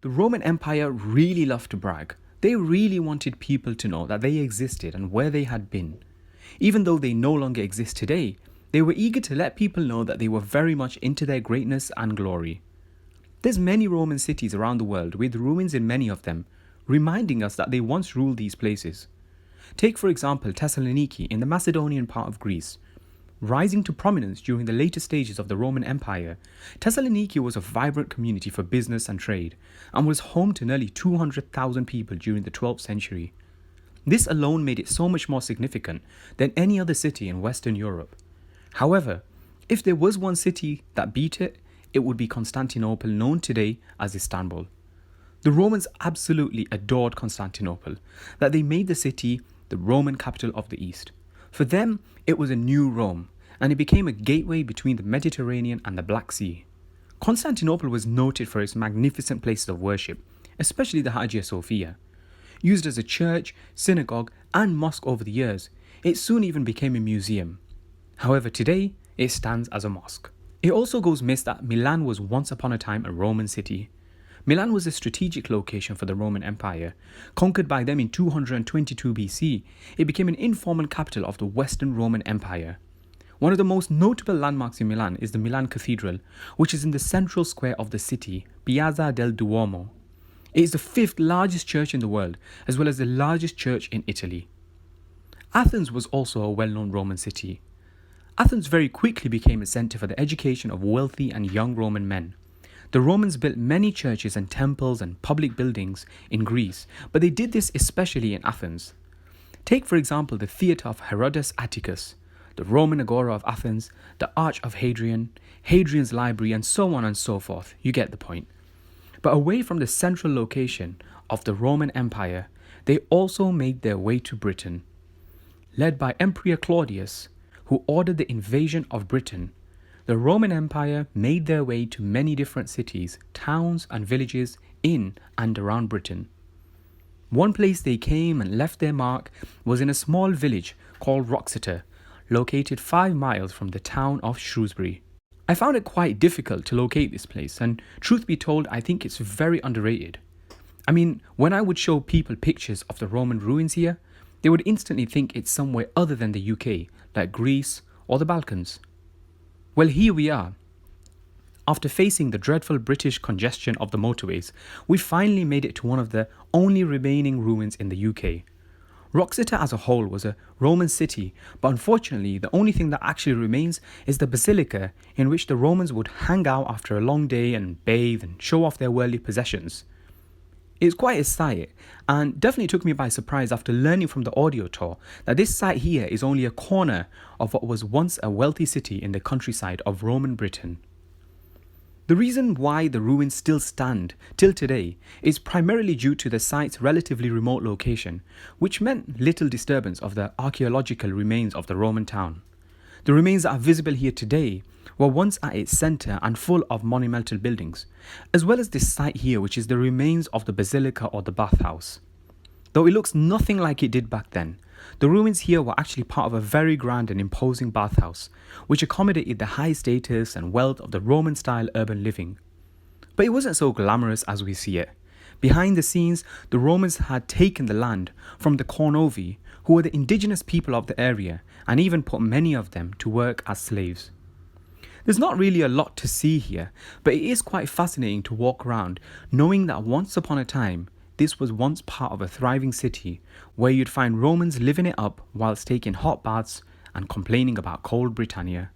The Roman Empire really loved to brag. They really wanted people to know that they existed and where they had been. Even though they no longer exist today, they were eager to let people know that they were very much into their greatness and glory. There's many Roman cities around the world with ruins in many of them, reminding us that they once ruled these places. Take for example Thessaloniki in the Macedonian part of Greece. Rising to prominence during the later stages of the Roman Empire, Thessaloniki was a vibrant community for business and trade, and was home to nearly 200,000 people during the 12th century. This alone made it so much more significant than any other city in Western Europe. However, if there was one city that beat it, it would be Constantinople, known today as Istanbul. The Romans absolutely adored Constantinople, that they made the city the Roman capital of the East. For them, it was a new Rome, and it became a gateway between the Mediterranean and the Black Sea. Constantinople was noted for its magnificent places of worship, especially the Hagia Sophia. Used as a church, synagogue, and mosque over the years, it soon even became a museum. However, today, it stands as a mosque. It also goes missed that Milan was once upon a time a Roman city. Milan was a strategic location for the Roman Empire. Conquered by them in 222 BC, it became an informal capital of the Western Roman Empire. One of the most notable landmarks in Milan is the Milan Cathedral, which is in the central square of the city, Piazza del Duomo. It is the fifth largest church in the world, as well as the largest church in Italy. Athens was also a well-known Roman city. Athens very quickly became a centre for the education of wealthy and young Roman men. The Romans built many churches and temples and public buildings in Greece, but they did this especially in Athens. Take for example the Theatre of Herodes Atticus, the Roman Agora of Athens, the Arch of Hadrian, Hadrian's Library, and so on and so forth. You get the point. But away from the central location of the Roman Empire, they also made their way to Britain. Led by Emperor Claudius, who ordered the invasion of Britain, the Roman Empire made their way to many different cities, towns, and villages in and around Britain. One place they came and left their mark was in a small village called Wroxeter, located 5 miles from the town of Shrewsbury. I found it quite difficult to locate this place, and truth be told, I think it's very underrated. I mean, when I would show people pictures of the Roman ruins here, they would instantly think it's somewhere other than the UK, like Greece or the Balkans. Well, here we are. After facing the dreadful British congestion of the motorways, we finally made it to one of the only remaining ruins in the UK. Wroxeter as a whole was a Roman city, but unfortunately the only thing that actually remains is the basilica in which the Romans would hang out after a long day and bathe and show off their worldly possessions. It's quite a sight, and definitely took me by surprise after learning from the audio tour that this site here is only a corner of what was once a wealthy city in the countryside of Roman Britain. The reason why the ruins still stand till today is primarily due to the site's relatively remote location, which meant little disturbance of the archaeological remains of the Roman town. The remains that are visible here today were once at its centre and full of monumental buildings, as well as this site here, which is the remains of the basilica or the bathhouse. Though it looks nothing like it did back then, the ruins here were actually part of a very grand and imposing bathhouse, which accommodated the high status and wealth of the Roman-style urban living. But it wasn't so glamorous as we see it. Behind the scenes, the Romans had taken the land from the Cornovi, who were the indigenous people of the area, and even put many of them to work as slaves. There's not really a lot to see here, but it is quite fascinating to walk around knowing that once upon a time, this was once part of a thriving city where you'd find Romans living it up whilst taking hot baths and complaining about cold Britannia.